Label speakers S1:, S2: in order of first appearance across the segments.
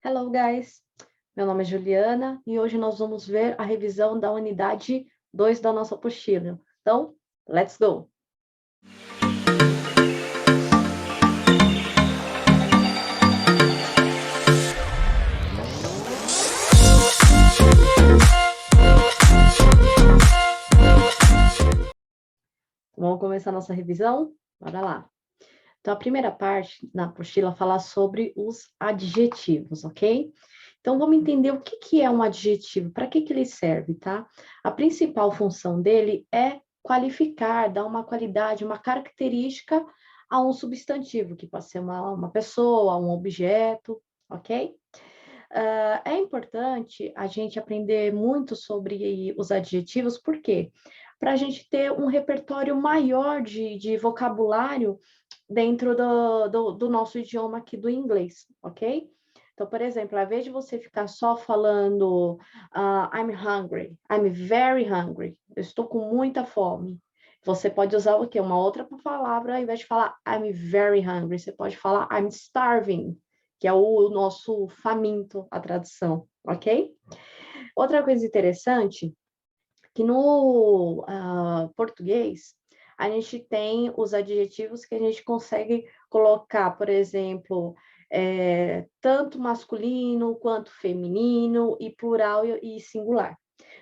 S1: Hello, guys! Meu nome é Juliana e hoje nós vamos ver a revisão da unidade 2 da nossa apostila. Então, let's go! Vamos começar a nossa revisão? Bora lá! Então, a primeira parte da apostila fala sobre os adjetivos, ok? Então, vamos entender o que é um adjetivo, para que ele serve, tá? A principal função dele é qualificar, dar uma qualidade, uma característica a um substantivo, que pode ser uma pessoa, um objeto, ok? É importante a gente aprender muito sobre os adjetivos, por quê? Para a gente ter um repertório maior de vocabulário dentro do nosso idioma aqui do inglês, ok? Então, por exemplo, ao invés de você ficar só falando I'm hungry, I'm very hungry, eu estou com muita fome. Você pode usar o quê? Uma outra palavra, ao invés de falar I'm very hungry, você pode falar I'm starving, que é o nosso faminto, a tradução, ok? Outra coisa interessante, que no português, a gente tem os adjetivos que a gente consegue colocar, por exemplo, tanto masculino quanto feminino, e plural e singular.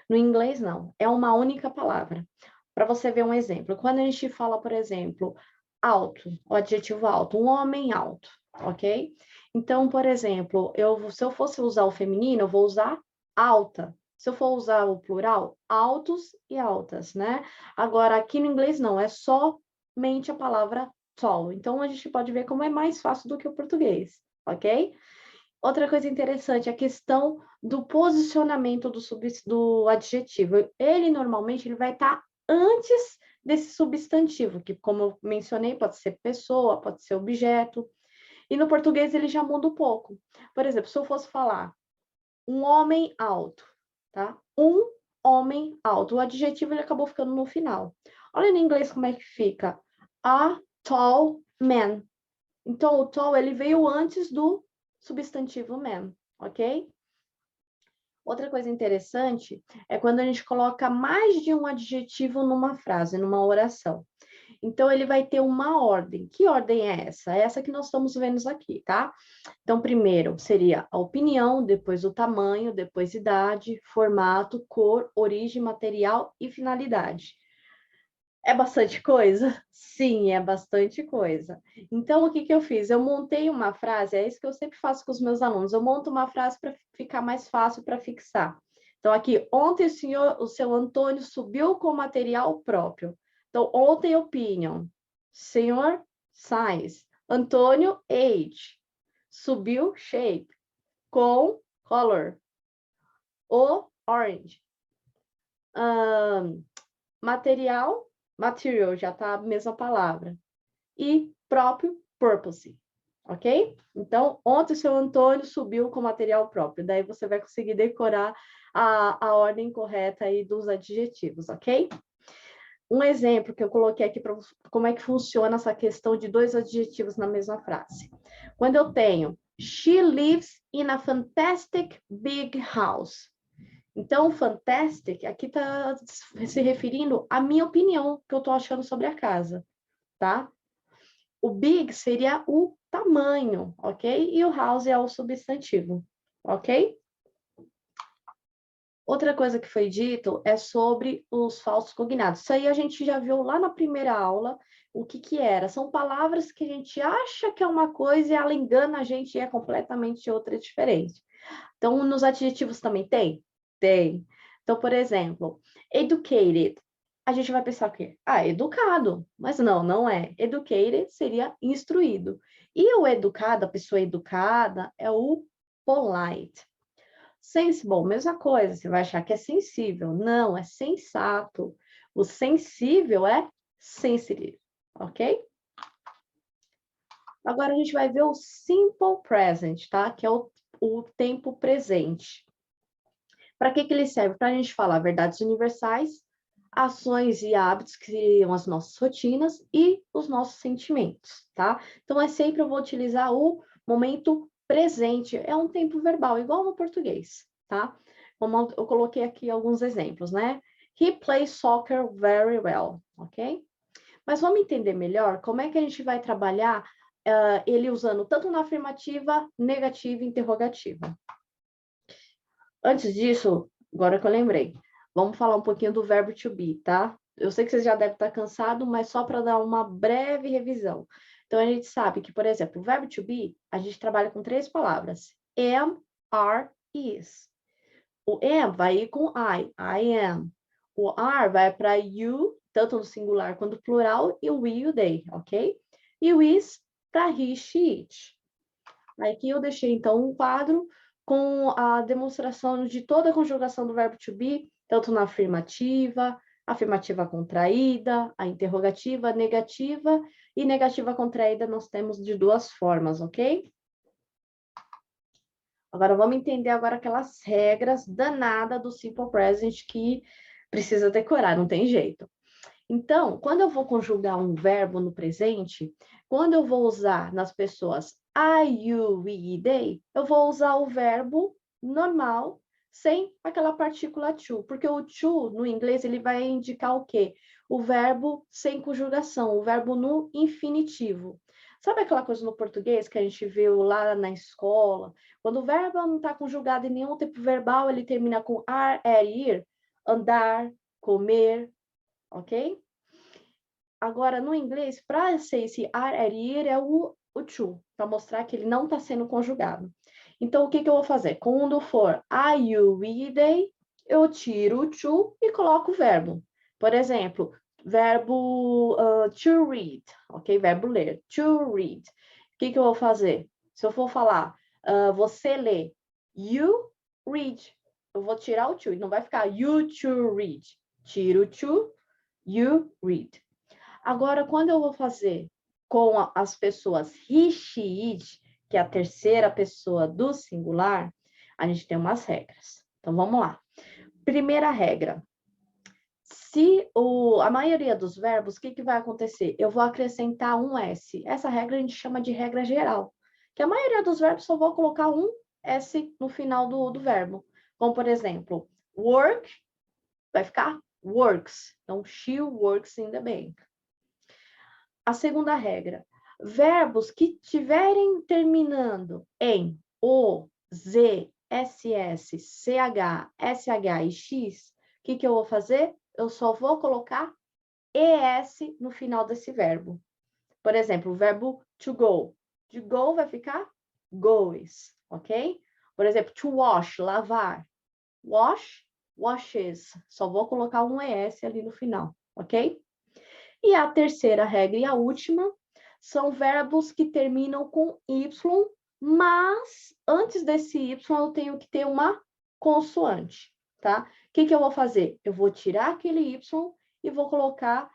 S1: No inglês, não, é uma única palavra. Para você ver um exemplo, quando a gente fala, por exemplo, alto, o adjetivo alto, um homem alto, ok? Então, por exemplo, se eu fosse usar o feminino, eu vou usar alta. Se eu for usar o plural, altos e altas, né? Agora, aqui no inglês, não, é somente a palavra tall. Então, a gente pode ver como é mais fácil do que o português, ok? Outra coisa interessante, a questão do posicionamento do adjetivo. Ele, normalmente, ele vai estar antes desse substantivo, que, como eu mencionei, pode ser pessoa, pode ser objeto. E no português ele já muda um pouco. Por exemplo, se eu fosse falar um homem alto, tá? Um homem alto. O adjetivo ele acabou ficando no final. Olha no inglês como é que fica. A tall man. Então, o tall ele veio antes do substantivo man, ok? Outra coisa interessante é quando a gente coloca mais de um adjetivo numa frase, numa oração. Então, ele vai ter uma ordem. Que ordem é essa? É essa que nós estamos vendo aqui, tá? Então, primeiro seria a opinião, depois o tamanho, depois idade, formato, cor, origem, material e finalidade. É bastante coisa? Sim, é bastante coisa. Então, o que que eu fiz? Eu montei uma frase, é isso que eu sempre faço com os meus alunos, eu monto uma frase para ficar mais fácil para fixar. Então, aqui, ontem o seu Antônio subiu com material próprio. Então, ontem, opinion. Senhor, size. Antônio, age. Subiu, shape. Com, color. O, orange. Material, material, já está a mesma palavra. E próprio, purpose, ok? Então, ontem o seu Antônio subiu com material próprio, daí você vai conseguir decorar a ordem correta aí dos adjetivos, ok? Um exemplo que eu coloquei aqui para como é que funciona essa questão de dois adjetivos na mesma frase. Quando eu tenho She lives in a fantastic big house. Então, fantastic aqui está se referindo à minha opinião que eu estou achando sobre a casa, tá? O big seria o tamanho, ok? E o house é o substantivo, ok? Outra coisa que foi dito é sobre os falsos cognatos. Isso aí a gente já viu lá na primeira aula o que que era. São palavras que a gente acha que é uma coisa e ela engana a gente e é completamente outra diferente. Então, nos adjetivos também tem? Tem. Então, por exemplo, educated. A gente vai pensar o quê? Ah, educado. Mas não, não é. Educated seria instruído. E o educado, a pessoa educada, é o polite. Sensible, mesma coisa. Você vai achar que é sensível. Não, é sensato. O sensível é sensitive, ok? Agora a gente vai ver o simple present, tá? Que é o tempo presente. Para que ele serve? Para a gente falar verdades universais, ações e hábitos que seriam as nossas rotinas e os nossos sentimentos, tá? Então, é sempre eu vou utilizar o momento presente é um tempo verbal, igual no português, tá? Como eu coloquei aqui alguns exemplos, né? He plays soccer very well, ok? Mas vamos entender melhor como é que a gente vai trabalhar ele usando tanto na afirmativa, negativa e interrogativa. Antes disso, agora que eu lembrei, vamos falar um pouquinho do verbo to be, tá? Eu sei que vocês já devem estar cansados, mas só para dar uma breve revisão. Então, a gente sabe que, por exemplo, o verbo to be, a gente trabalha com 3 palavras. Am, are, is. O am vai ir com I am. O are vai para you, tanto no singular quanto no plural, e o we e o they, ok? E o is para he, she, it. Aqui eu deixei, então, um quadro com a demonstração de toda a conjugação do verbo to be, tanto na afirmativa, afirmativa contraída, a interrogativa, a negativa, e negativa contraída nós temos de 2 formas, ok? Agora, vamos entender agora aquelas regras danadas do simple present que precisa decorar, não tem jeito. Então, quando eu vou conjugar um verbo no presente, quando eu vou usar nas pessoas I, you, we e they, eu vou usar o verbo normal, sem aquela partícula to, porque o to, no inglês, ele vai indicar o quê? O verbo sem conjugação, o verbo no infinitivo. Sabe aquela coisa no português que a gente viu lá na escola? Quando o verbo não está conjugado em nenhum tempo verbal, ele termina com ar, ir, andar, comer, ok? Agora, no inglês, para ser esse are, ir, é o to, para mostrar que ele não está sendo conjugado. Então, o que eu vou fazer? Quando for I, you, we, they, eu tiro o to e coloco o verbo. Por exemplo, verbo to read, ok? Verbo ler, to read. O que eu vou fazer? Se eu for falar, você lê, you read. Eu vou tirar o to, não vai ficar you to read. Tiro o to, you read. Agora, quando eu vou fazer com as pessoas he, she, it, que é a terceira pessoa do singular, a gente tem umas regras. Então, vamos lá. Primeira regra. Se a maioria dos verbos, o que vai acontecer? Eu vou acrescentar um S. Essa regra a gente chama de regra geral. Que a maioria dos verbos só vou colocar um S no final do verbo. Como, por exemplo, work vai ficar works. Então, she works in the bank. A segunda regra, verbos que tiverem terminando em O, Z, SS, CH, SH e X, o que eu vou fazer? Eu só vou colocar ES no final desse verbo. Por exemplo, o verbo to go. De go vai ficar goes, ok? Por exemplo, to wash, lavar. Wash, washes. Só vou colocar um ES ali no final, ok? E a terceira regra e a última são verbos que terminam com Y, mas antes desse Y eu tenho que ter uma consoante, tá? O que eu vou fazer? Eu vou tirar aquele Y e vou colocar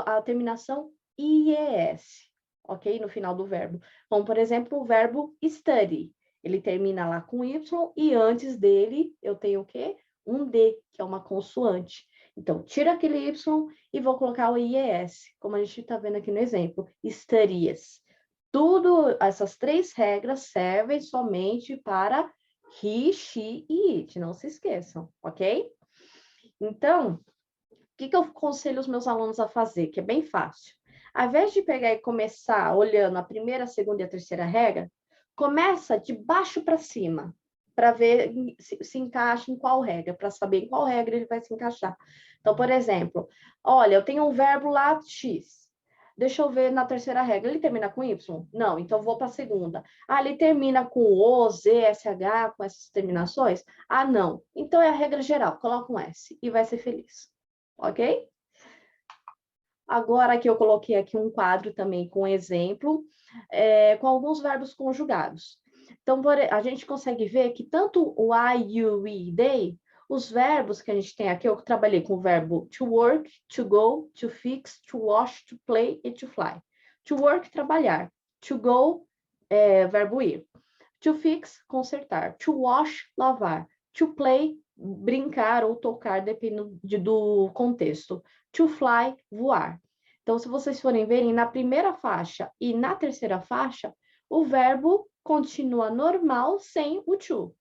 S1: a terminação IES, ok? No final do verbo. Como, por exemplo, o verbo study. Ele termina lá com Y e antes dele eu tenho o quê? Um D, que é uma consoante. Então, tira aquele Y e vou colocar o IES, como a gente está vendo aqui no exemplo, estarias. Tudo, essas 3 regras servem somente para he, she e it, não se esqueçam, ok? Então, o que eu aconselho os meus alunos a fazer, que é bem fácil? Ao invés de pegar e começar olhando a primeira, a segunda e a terceira regra, começa de baixo para cima, para ver se encaixa em qual regra, para saber em qual regra ele vai se encaixar. Então, por exemplo, olha, eu tenho um verbo lá, X. Deixa eu ver na terceira regra. Ele termina com Y? Não, então vou para a segunda. Ah, ele termina com O, Z, SH, com essas terminações? Ah, não. Então é a regra geral. Coloca um S e vai ser feliz. Ok? Agora que eu coloquei aqui um quadro também com exemplo, com alguns verbos conjugados. Então, a gente consegue ver que tanto o I, you, we, they, os verbos que a gente tem aqui, eu trabalhei com o verbo to work, to go, to fix, to wash, to play e to fly. To work, trabalhar. To go, verbo ir. To fix, consertar. To wash, lavar. To play, brincar ou tocar, dependendo do contexto. To fly, voar. Então, se vocês forem verem, na primeira faixa e na terceira faixa, o verbo continua normal sem o to.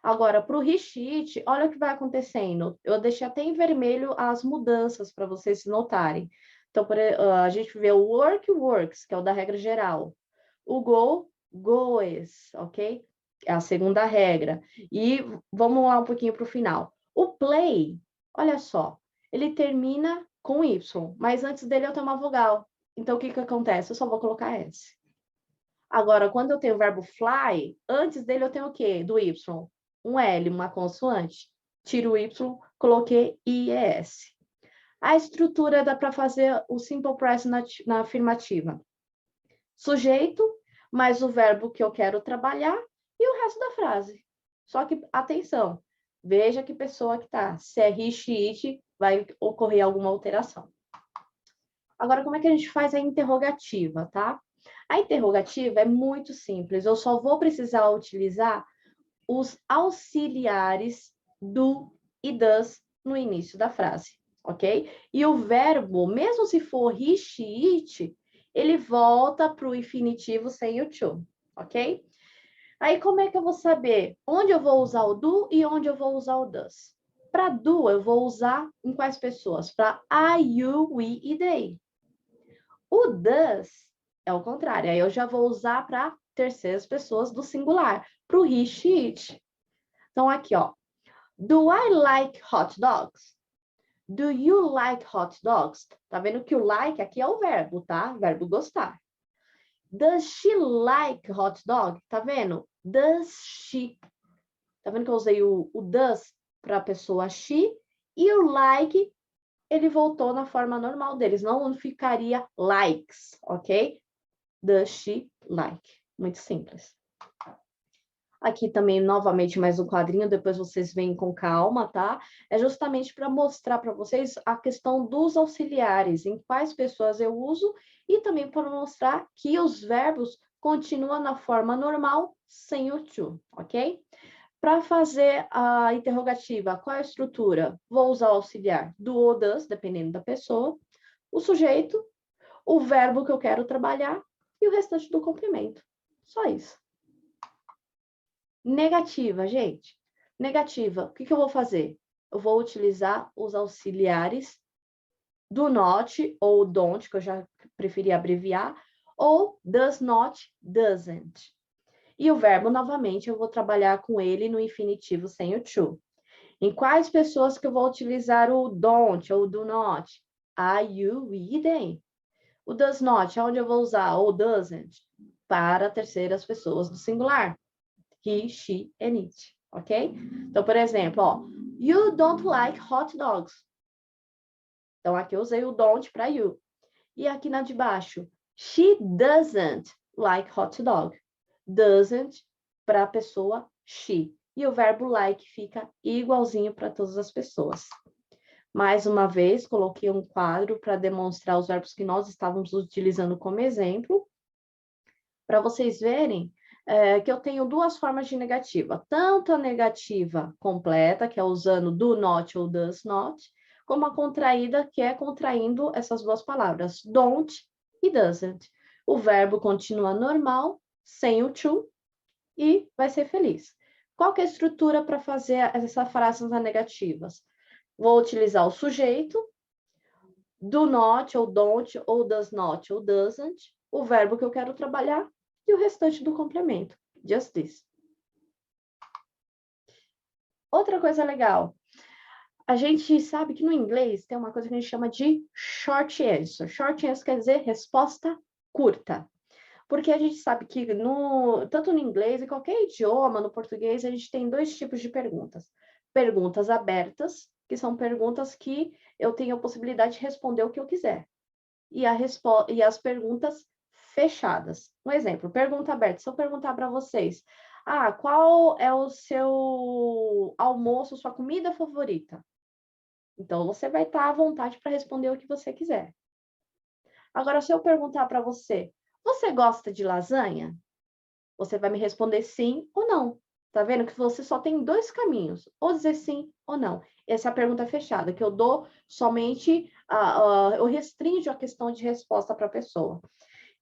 S1: Agora, para o he-she-it, olha o que vai acontecendo. Eu deixei até em vermelho as mudanças para vocês notarem. Então, a gente vê o work, works, que é o da regra geral. O go, goes, ok? É a segunda regra. E vamos lá um pouquinho para o final. O play, olha só, ele termina com Y, mas antes dele eu tenho uma vogal. Então, o que acontece? Eu só vou colocar S. Agora, quando eu tenho o verbo fly, antes dele eu tenho o quê? Do Y? Um L, uma consoante. Tiro o Y, coloquei IES. A estrutura dá para fazer o simple present na afirmativa. Sujeito, mais o verbo que eu quero trabalhar e o resto da frase. Só que, atenção, veja que pessoa que está. Se é he, she, it, vai ocorrer alguma alteração. Agora, como é que a gente faz a interrogativa, tá? A interrogativa é muito simples. Eu só vou precisar utilizar os auxiliares do e das no início da frase, ok? E o verbo, mesmo se for he, she, it, ele volta para o infinitivo sem o to, ok? Aí, como é que eu vou saber onde eu vou usar o do e onde eu vou usar o does? Para do, eu vou usar em quais pessoas? Para I, you, we e they. O does é o contrário, aí eu já vou usar para terceiras pessoas do singular, para o he, she, it. Então, aqui, ó. Do I like hot dogs? Do you like hot dogs? Tá vendo que o like aqui é o verbo, tá? Verbo gostar. Does she like hot dog? Tá vendo? Does she? Tá vendo que eu usei o does para a pessoa she e o like ele voltou na forma normal deles, não ficaria likes, ok? Does she like? Muito simples. Aqui também, novamente, mais um quadrinho, depois vocês veem com calma, tá? É justamente para mostrar para vocês a questão dos auxiliares, em quais pessoas eu uso, e também para mostrar que os verbos continuam na forma normal, sem o to, ok? Para fazer a interrogativa, qual é a estrutura? Vou usar o auxiliar do ou das, dependendo da pessoa, o sujeito, o verbo que eu quero trabalhar e o restante do complemento. Só isso. Negativa, gente. Negativa, o que eu vou fazer? Eu vou utilizar os auxiliares do not ou don't, que eu já preferi abreviar, ou does not, doesn't. E o verbo, novamente, eu vou trabalhar com ele no infinitivo sem o to. Em quais pessoas que eu vou utilizar o don't ou do not? I, you, we e they. O does not, onde eu vou usar o doesn't? Para terceiras pessoas do singular. He, she, and it, ok? Então, por exemplo, ó, you don't like hot dogs. Então, aqui eu usei o don't para you. E aqui na de baixo, she doesn't like hot dog. Doesn't para a pessoa she. E o verbo like fica igualzinho para todas as pessoas. Mais uma vez, coloquei um quadro para demonstrar os verbos que nós estávamos utilizando como exemplo, para vocês verem que eu tenho duas formas de negativa. Tanto a negativa completa, que é usando do not ou does not, como a contraída, que é contraindo essas duas palavras, don't e doesn't. O verbo continua normal, sem o to, e vai ser feliz. Qual que é a estrutura para fazer essa frase nas negativas? Vou utilizar o sujeito, do not, ou don't, ou does not, ou doesn't, o verbo que eu quero trabalhar, e o restante do complemento. Just this. Outra coisa legal. A gente sabe que no inglês tem uma coisa que a gente chama de short answer. Short answer quer dizer resposta curta. Porque a gente sabe que tanto no inglês, em qualquer idioma, no português, a gente tem dois tipos de perguntas. Perguntas abertas, que são perguntas que eu tenho a possibilidade de responder o que eu quiser. E as perguntas fechadas. Um exemplo, pergunta aberta. Se eu perguntar para vocês, qual é o seu almoço, sua comida favorita? Então, você vai estar à vontade para responder o que você quiser. Agora, se eu perguntar para você, você gosta de lasanha? Você vai me responder sim ou não. Tá vendo que você só tem dois caminhos, ou dizer sim ou não. Essa é a pergunta fechada, que eu dou somente, eu restringo a questão de resposta para a pessoa.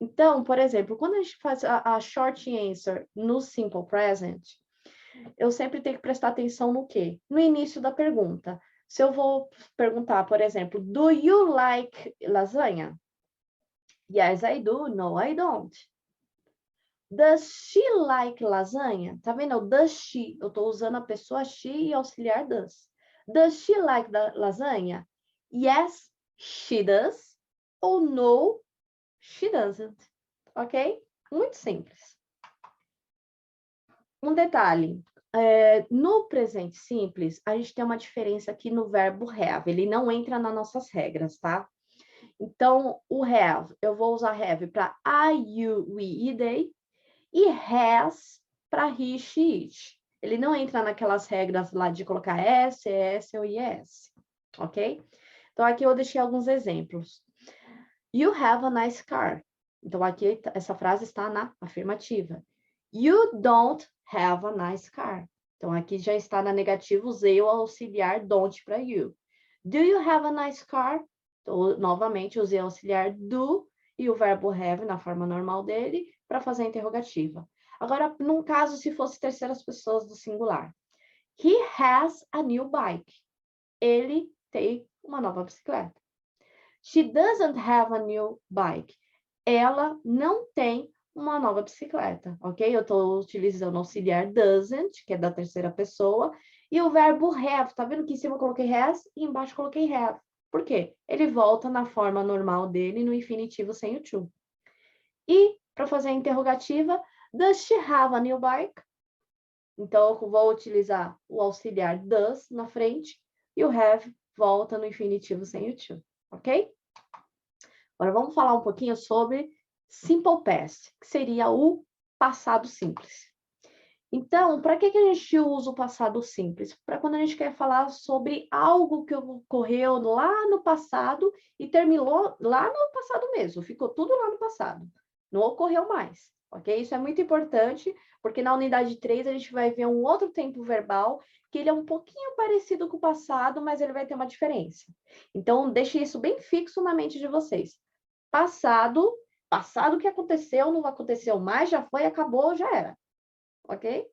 S1: Então, por exemplo, quando a gente faz a short answer no simple present, eu sempre tenho que prestar atenção no quê? No início da pergunta. Se eu vou perguntar, por exemplo, do you like lasanha? Yes, I do. No, I don't. Does she like lasanha? Tá vendo? Does she. Eu estou usando a pessoa she e auxiliar does. Does she like lasanha? Yes, she does. Ou no, she doesn't. Ok? Muito simples. Um detalhe. No presente simples, a gente tem uma diferença aqui no verbo have. Ele não entra nas nossas regras, tá? Então, o have, eu vou usar have para I, you, we e they. E has para he, she, it. Ele não entra naquelas regras lá de colocar S, ES ou IS, ok? Então, aqui eu deixei alguns exemplos. You have a nice car. Então, aqui essa frase está na afirmativa. You don't have a nice car. Então, aqui já está na negativa, usei o auxiliar don't para you. Do you have a nice car? Então, novamente, usei o auxiliar do e o verbo have na forma normal dele para fazer a interrogativa. Agora, num caso, se fosse terceiras pessoas do singular. He has a new bike. Ele tem uma nova bicicleta. She doesn't have a new bike. Ela não tem uma nova bicicleta, ok? Eu estou utilizando o auxiliar doesn't, que é da terceira pessoa, e o verbo have. Tá vendo que em cima eu coloquei has e embaixo eu coloquei have. Por quê? Ele volta na forma normal dele, no infinitivo sem o to. E, para fazer a interrogativa, does she have a new bike? Então, eu vou utilizar o auxiliar does na frente e o have volta no infinitivo sem o to, ok? Agora, vamos falar um pouquinho sobre simple past, que seria o passado simples. Então, para que a gente usa o passado simples? Para quando a gente quer falar sobre algo que ocorreu lá no passado e terminou lá no passado mesmo, ficou tudo lá no passado, não ocorreu mais, ok? Isso é muito importante, porque na unidade 3 a gente vai ver um outro tempo verbal, que ele é um pouquinho parecido com o passado, mas ele vai ter uma diferença. Então, deixe isso bem fixo na mente de vocês. Passado que aconteceu, não aconteceu mais, já foi, acabou, já era. Ok?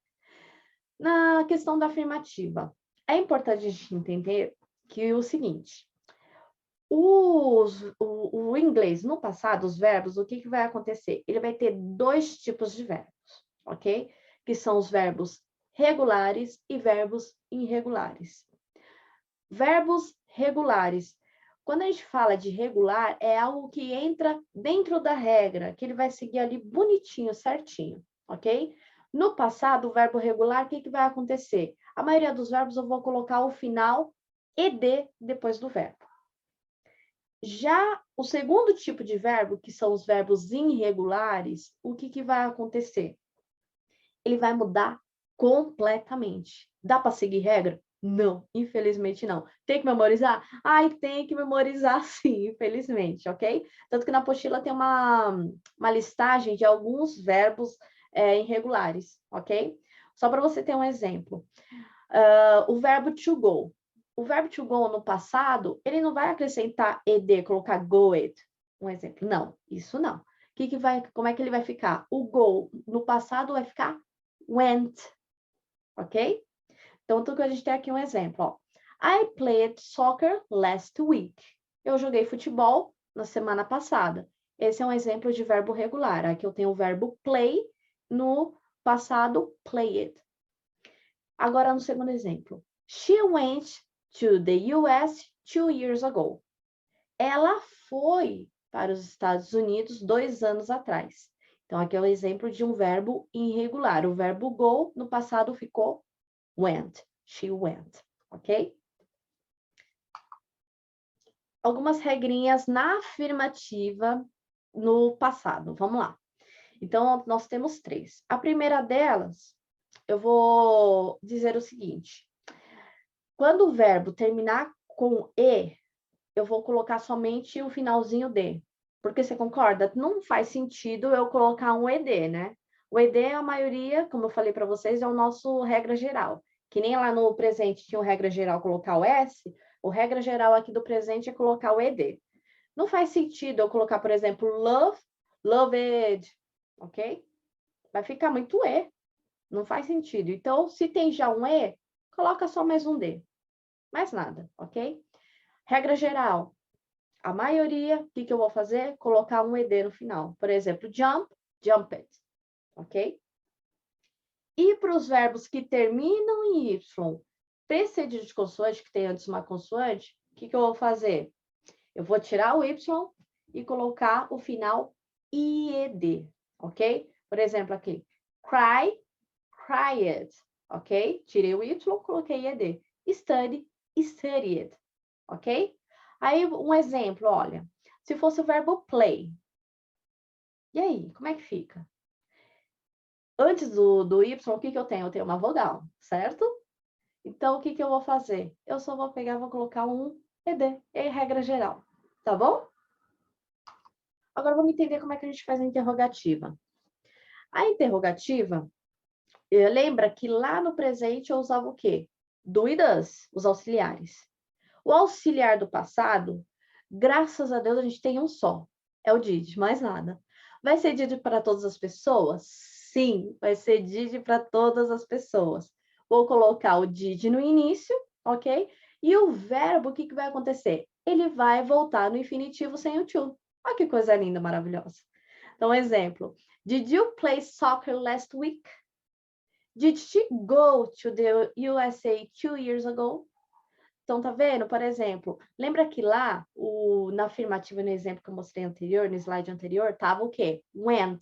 S1: Na questão da afirmativa, é importante a gente entender que o seguinte, o inglês, no passado, os verbos, o que vai acontecer? Ele vai ter dois tipos de verbos, ok? Que são os verbos regulares e verbos irregulares. Verbos regulares. Quando a gente fala de regular, é algo que entra dentro da regra, que ele vai seguir ali bonitinho, certinho, ok? No passado, o verbo regular, o que vai acontecer? A maioria dos verbos eu vou colocar o final ed depois do verbo. Já o segundo tipo de verbo, que são os verbos irregulares, o que vai acontecer? Ele vai mudar completamente. Dá para seguir regra? Não, infelizmente não. Tem que memorizar? Ai, tem que memorizar sim, infelizmente, ok? Tanto que na apostila tem uma listagem de alguns verbos irregulares, ok? Só para você ter um exemplo. O verbo to go. O verbo to go no passado, ele não vai acrescentar ed, colocar goed, um exemplo. Não, isso não. Como é que ele vai ficar? O go no passado vai ficar went, ok? Então, a gente tem aqui um exemplo, ó. I played soccer last week. Eu joguei futebol na semana passada. Esse é um exemplo de verbo regular. Aqui eu tenho o verbo play, no passado, played. Agora, no segundo exemplo. She went to the US 2 years ago. Ela foi para os Estados Unidos 2 anos atrás. Então, aqui é o exemplo de um verbo irregular. O verbo go, no passado, ficou went. She went, ok? Algumas regrinhas na afirmativa no passado. Vamos lá. Então, nós temos 3. A primeira delas, eu vou dizer o seguinte. Quando o verbo terminar com e, eu vou colocar somente o finalzinho de. Porque você concorda? Não faz sentido eu colocar um ed, né? O ed, a maioria, como eu falei para vocês, é o nosso regra geral. Que nem lá no presente tinha o regra geral colocar o S, o regra geral aqui do presente é colocar o ed. Não faz sentido eu colocar, por exemplo, love loved, ok? Vai ficar muito E, não faz sentido. Então, se tem já um E, coloca só mais um D. Mais nada, ok? Regra geral, a maioria, o que eu vou fazer? Colocar um ED no final. Por exemplo, jump, jumped, ok? E para os verbos que terminam em Y, precedido de consoante, que tem antes uma consoante, o que eu vou fazer? Eu vou tirar o Y e colocar o final IED, ok? Por exemplo, aqui, cry, cried, ok? Tirei o Y, coloquei IED. Study, studied, ok? Aí, um exemplo, olha, se fosse o verbo play, e aí, como é que fica? Antes do Y, o que eu tenho? Eu tenho uma vogal, certo? Então, o que eu vou fazer? Eu só vou pegar, vou colocar um ED, em regra geral, tá bom? Agora, vamos entender como é que a gente faz a interrogativa. A interrogativa, lembra que lá no presente eu usava o quê? Do e does, os auxiliares. O auxiliar do passado, graças a Deus, a gente tem um só. É o did, mais nada. Vai ser did para todas as pessoas? Sim, vai ser did para todas as pessoas. Vou colocar o did no início, ok? E o verbo, o que vai acontecer? Ele vai voltar no infinitivo sem o to. Olha que coisa linda, maravilhosa. Então, exemplo. Did you play soccer last week? Did she go to the USA 2 years ago? Então, tá vendo? Por exemplo, lembra que lá, na afirmativa, no exemplo que eu mostrei anterior, no slide anterior, tava o quê? Went.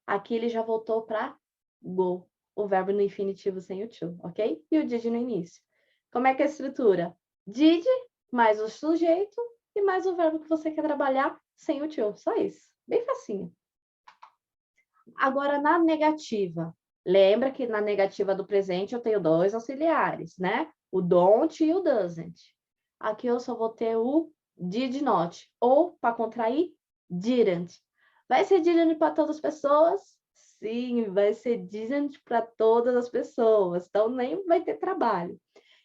S1: Aqui ele já voltou para go, o verbo no infinitivo sem o to, ok? E o did no início. Como é que é a estrutura? Did, mais o sujeito e mais o verbo que você quer trabalhar sem o to. Só isso. Bem facinho. Agora, na negativa. Lembra que na negativa do presente eu tenho dois auxiliares, né? O don't e o doesn't. Aqui eu só vou ter o did not. Ou, para contrair, didn't. Vai ser didn't para todas as pessoas? Sim, vai ser didn't para todas as pessoas. Então, nem vai ter trabalho.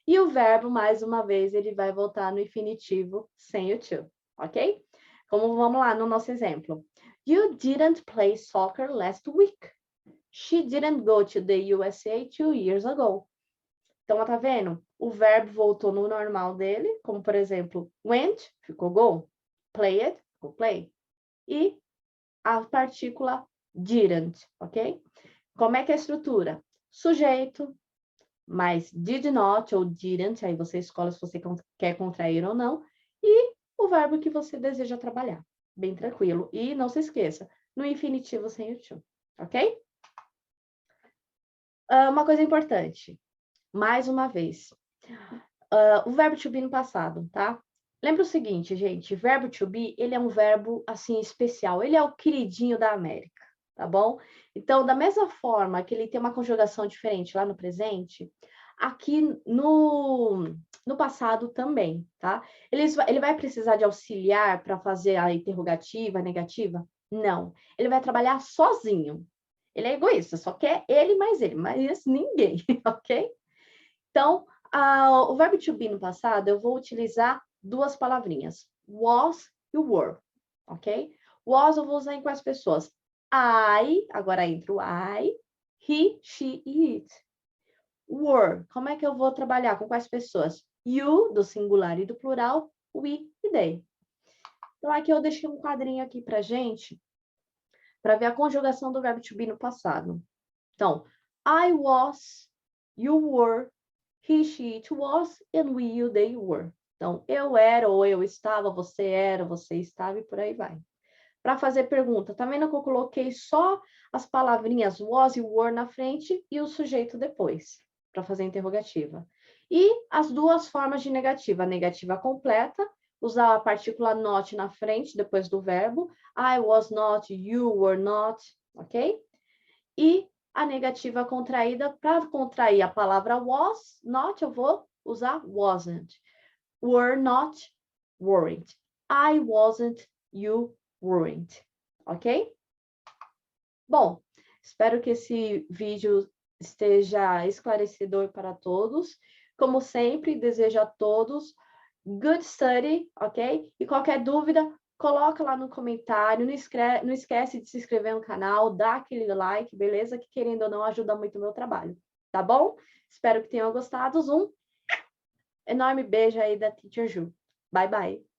S1: E o verbo, mais uma vez, ele vai voltar no infinitivo sem o to, ok? Como vamos lá no nosso exemplo. You didn't play soccer last week. She didn't go to the USA 2 years ago. Então, tá vendo? O verbo voltou no normal dele, como, por exemplo, went, ficou go. Played, ficou play. E a partícula didn't, ok? Como é que é a estrutura? Sujeito, mais did not ou didn't, aí você escolhe se você quer contrair ou não, e o verbo que você deseja trabalhar. Bem tranquilo. E não se esqueça, no infinitivo sem o to, ok? Uma coisa importante, mais uma vez, o verbo to be no passado, tá? Lembra o seguinte, gente, verbo to be, ele é um verbo, assim, especial, ele é o queridinho da América, tá bom? Então, da mesma forma que ele tem uma conjugação diferente lá no presente, aqui no passado também, tá? Ele vai precisar de auxiliar para fazer a interrogativa, a negativa? Não, ele vai trabalhar sozinho. Ele é egoísta, só quer ele mais ninguém, ok? Então, o verbo to be no passado, eu vou utilizar duas palavrinhas, was e were, ok? Was eu vou usar em quais pessoas? I, agora entra o I, he, she e it. Were, como é que eu vou trabalhar com quais pessoas? You, do singular e do plural, we e they. Então, aqui eu deixei um quadrinho aqui pra gente, para ver a conjugação do verbo to be no passado. Então, I was, you were, he, she, it was, and we, you, they were. Então, eu era ou eu estava, você era, você estava e por aí vai. Para fazer pergunta, tá vendo que eu coloquei só as palavrinhas was e were na frente e o sujeito depois, para fazer interrogativa. E as duas formas de negativa, a negativa completa, usar a partícula not na frente, depois do verbo, I was not, you were not, ok? E a negativa contraída, para contrair a palavra was, not, eu vou usar wasn't. Were not, weren't. I wasn't, you weren't. Ok? Bom, espero que esse vídeo esteja esclarecedor para todos. Como sempre, desejo a todos good study, ok? E qualquer dúvida, coloca lá no comentário, não esquece de se inscrever no canal, dá aquele like, beleza? Que querendo ou não ajuda muito o meu trabalho, tá bom? Espero que tenham gostado. Um enorme beijo aí da Teacher Ju. Bye, bye.